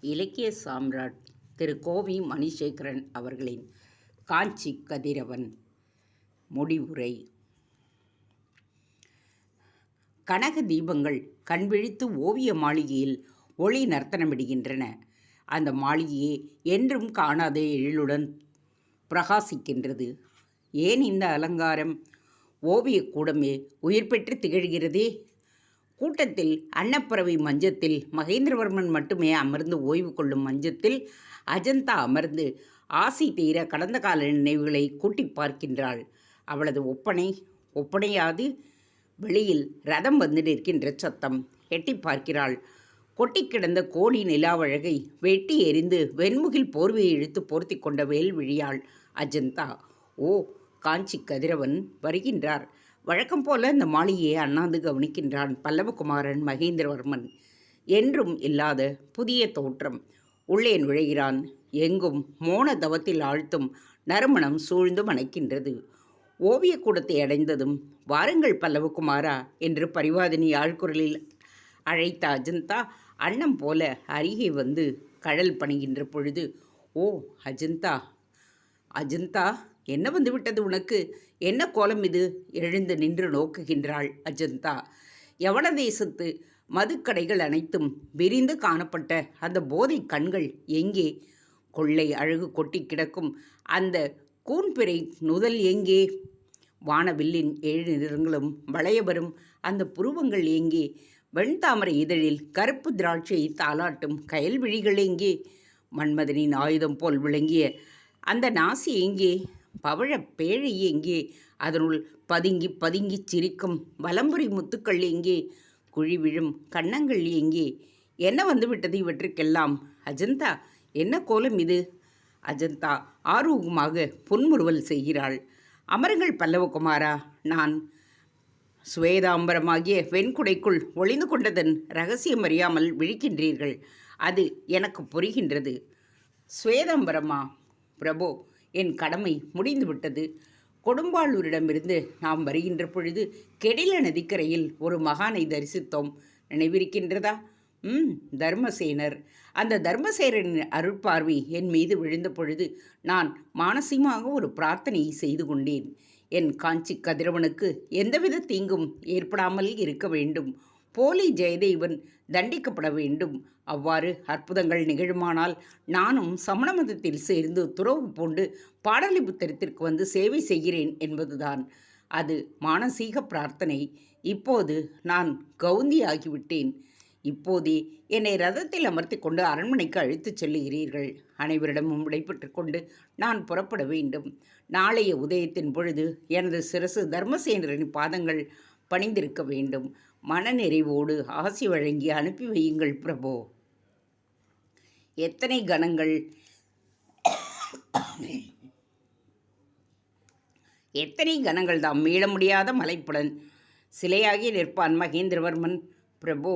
இலக்கிய சாம்ராட் திரு கோவி மணிசேகரன் அவர்களின் காஞ்சி கதிரவன் முடிவுரை. கனக தீபங்கள் கண்விழித்து ஓவிய மாளிகையில் ஒளி நர்த்தனமிடுகின்றன. அந்த மாளிகையே என்றும் காணாத எழிலுடன் பிரகாசிக்கின்றது. ஏன் இந்த அலங்காரம்? ஓவியக் கூடமே உயிர் பெற்று திகழ்கிறதே. கூட்டத்தில் அன்னப்பறவை மஞ்சத்தில் மகேந்திரவர்மன் மட்டுமே அமர்ந்து ஓய்வு கொள்ளும் மஞ்சத்தில் அஜந்தா அமர்ந்து ஆசை தீர கடந்த கால நினைவுகளை கூட்டி பார்க்கின்றாள். அவளது ஒப்பனையாது. வெளியில் ரதம் வந்து நிற்கின்ற சத்தம். எட்டி பார்க்கிறாள். கொட்டி கிடந்த கோழி நிலாவழகை வெட்டி எறிந்து வெண்முகில் போர்வையை இழுத்து போர்த்தி கொண்ட வேல் விழியாள் அஜந்தா. ஓ, காஞ்சி கதிரவன் வருகின்றார். வழக்கம் போல அந்த மாளிகையை அண்ணாந்து கவனிக்கின்றான் பல்லவகுமாரன் மகேந்திரவர்மன். என்றும் இல்லாத புதிய தோற்றம். உள்ளே நுழைகிறான். எங்கும் மோன தவத்தில் ஆழ்த்தும் நறுமணம் சூழ்ந்து மணக்கின்றது. ஓவியக்கூடத்தை அடைந்ததும், வாருங்கள் பல்லவகுமாரா என்று பரிவாதினி ஆழ்குரலில் அழைத்த அஜந்தா அன்னம் போல அருகே வந்து கழல் பணிகின்ற பொழுது, ஓ அஜந்தா, அஜந்தா, என்ன வந்துவிட்டது உனக்கு? என்ன கோலம் இது? எழுந்து நின்று நோக்குகின்றாள் அஜந்தா. யவன தேசத்து மதுக்கடைகள் அனைத்தும் விரிந்து காணப்பட்ட அந்த போதை கண்கள் எங்கே? கொள்ளை அழகு கொட்டி கிடக்கும் அந்த கூன்பிறை நுதல் எங்கே? வானவில்லின் 7 நிறங்களும் வளையவரும் அந்த புருவங்கள் எங்கே? வெண்தாமரை இதழில் கருப்பு திராட்சை தாலாட்டும் கயல்விழிகள் எங்கே? மன்மதனின் ஆயுதம் போல் விளங்கிய அந்த நாசி எங்கே? பவழ பேழை எங்கே? அதனுள் பதுங்கி பதுங்கி சிரிக்கும் வலம்புரி முத்துக்கள் எங்கே? குழி விழும் கன்னங்கள் எங்கே? என்ன வந்துவிட்டது இவற்றுக்கெல்லாம்? அஜந்தா, என்ன கோலம் இது? அஜந்தா ஆர்வமாக புன்முறுவல் செய்கிறாள். அமருங்கள் பல்லவகுமாரா. நான் சுவேதாம்பரமாகிய வெண்குடைக்குள் ஒளிந்து கொண்டதன் ரகசியம் அறியாமல் விழிக்கின்றீர்கள். அது எனக்கு புரிகின்றது. சுவேதாம்பரமா? பிரபு, என் கடமை முடிந்துவிட்டது. கொடும்பாளூரிடமிருந்து நாம் வருகின்ற பொழுது கெடில நதிக்கரையில் ஒரு மகானை தரிசித்தோம். நினைவிருக்கின்றதா? தர்மசேனர். அந்த தர்மசேனரின் அருட்பார்வை என் மீது விழுந்த பொழுது நான் மானசீகமாக ஒரு பிரார்த்தனையை செய்து கொண்டேன். என் காஞ்சி கதிரவனுக்கு எந்தவித தீங்கும் ஏற்படாமல் இருக்க வேண்டும். போலி ஜெயதேவன் தண்டிக்கப்பட வேண்டும். அவ்வாறு அற்புதங்கள் நிகழுமானால் நானும் சமண மதத்தில் சேர்ந்து துறவு பூண்டு பாடலிபுத்திரத்திற்கு வந்து சேவை செய்கிறேன் என்பதுதான். அது மானசீக பிரார்த்தனை. இப்போது நான் கவுந்தியாகிவிட்டேன். இப்போதே என்னை ரதத்தில் அமர்த்தி கொண்டு அரண்மனைக்கு அழைத்துச் செல்லுகிறீர்கள். அனைவரிடமும் விடைபெற்று கொண்டு நான் புறப்பட வேண்டும். நாளைய உதயத்தின் பொழுது எனது சிரசு தர்மசேனரின் பாதங்கள் பணிந்திருக்க வேண்டும். மனநிறைவோடு ஆசி வழங்கி அனுப்பி வையுங்கள் பிரபோ. எத்தனை கணங்கள், எத்தனை கணங்கள் தாம் மீள முடியாத மலைப்புடன் சிலையாகி நிற்பான் மகேந்திரவர்மன். பிரபோ,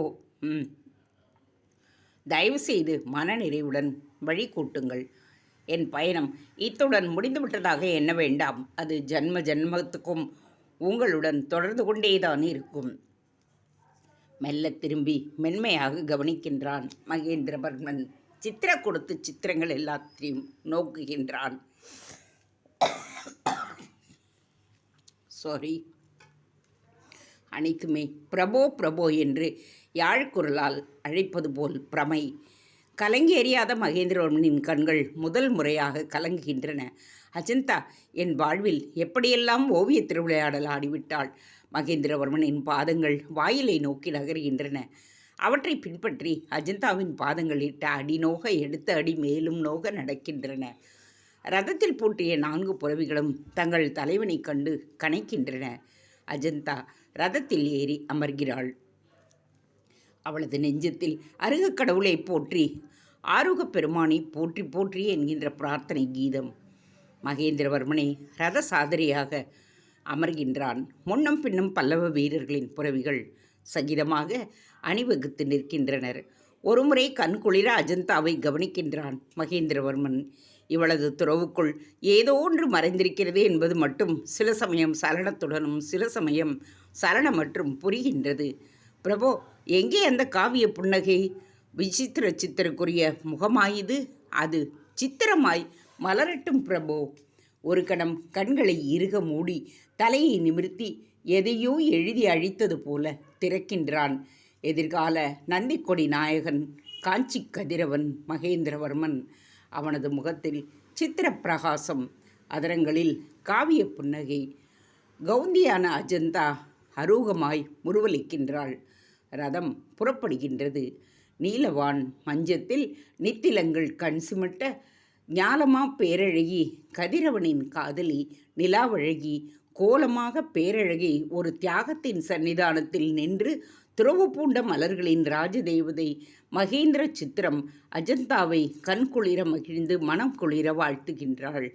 தயவு செய்து மனநிறைவுடன் வழி கூட்டுங்கள். என் பயணம் இத்துடன் முடிந்துவிட்டதாக எண்ண வேண்டாம். அது ஜன்ம ஜன்மத்துக்கும் உங்களுடன் தொடர்ந்து கொண்டேதான் இருக்கும். மெல்ல திரும்பி மென்மையாக கவனிக்கின்றான் மகேந்திரவர்மன். கொடுத்து சித்திரங்கள் எல்லாத்தையும் நோக்குகின்றான். அனைத்துமே பிரபோ பிரபோ என்று யாழ்குரலால் அழைப்பது போல் பிரமை. கலங்கி எறியாத மகேந்திரவர்மனின் கண்கள் முதல் முறையாக கலங்குகின்றன. அஜந்தா என் வாழ்வில் எப்படியெல்லாம் ஓவிய திருவிளையாடல் ஆடிவிட்டாள். மகேந்திரவர்மனின் பாதங்கள் வாயிலை நோக்கி நகர்கின்றன. அவற்றை பின்பற்றி அஜந்தாவின் பாதங்கள் இட்ட அடி நோக எடுத்த அடி மேலும் நோக நடக்கின்றன. ரதத்தில் பூட்டிய 4 புறவிகளும் தங்கள் தலைவனை கண்டு கனைக்கின்றன. அஜந்தா ரதத்தில் ஏறி அமர்கிறாள். அவளது நெஞ்சத்தில் அருக கடவுளை போற்றி, ஆருக பெருமானை போற்றி போற்றி என்கின்ற பிரார்த்தனை கீதம். மகேந்திரவர்மனை ரத சாதரியாக அமர்கின்றான். முன்னும் பின்னும் பல்லவ வீரர்களின் புறவிகள் சகிதமாக அணிவகுத்து நிற்கின்றனர். ஒருமுறை கண்குளிர அஜந்தாவை கவனிக்கின்றான் மகேந்திரவர்மன். இவளது துறவுக்குள் ஏதோ ஒன்று மறைந்திருக்கிறது என்பது மட்டும் சில சமயம் சலனத்துடனும் சில சமயம் சலனமற்றும் புரிகின்றது. பிரபோ, எங்கே அந்த காவிய புன்னகை? விசித்திர சித்திரக்குரிய முகமாயுது, அது சித்திரமாய் மலரட்டும் பிரபோ. ஒரு கணம் கண்களை இறுக மூடி தலையை நிமிர்த்தி எதையோ எழுதி அழித்தது போல திறக்கின்றான். எதிர்கால நந்திக்கொடி நாயகன் காஞ்சி கதிரவன் மகேந்திரவர்மன். அவனது முகத்தில் சித்திர பிரகாசம், அதரங்களில் காவிய புன்னகை. கவுந்தியான அஜந்தா அரூகமாய் முறுவலிக்கின்றாள். ரதம் புறப்படுகின்றது. நீலவான் மஞ்சத்தில் நித்திலங்கள் கண் சிமிட்ட ஞாலமா பேரழகி கதிரவனின் காதலி நிலாவழகி கோலமாக பேரழகி ஒரு தியாகத்தின் சன்னிதானத்தில் நின்று துறவு பூண்ட மலர்களின் ராஜதேவதை மகேந்திர சித்திரம் அஜந்தாவை கண்குளிர மகிழ்ந்து மனம் குளிர வாழ்த்துகின்றாள்.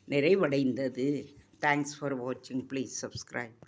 நிறைவடைந்தது. தேங்க்ஸ் ஃபார் வாட்சிங். Please subscribe.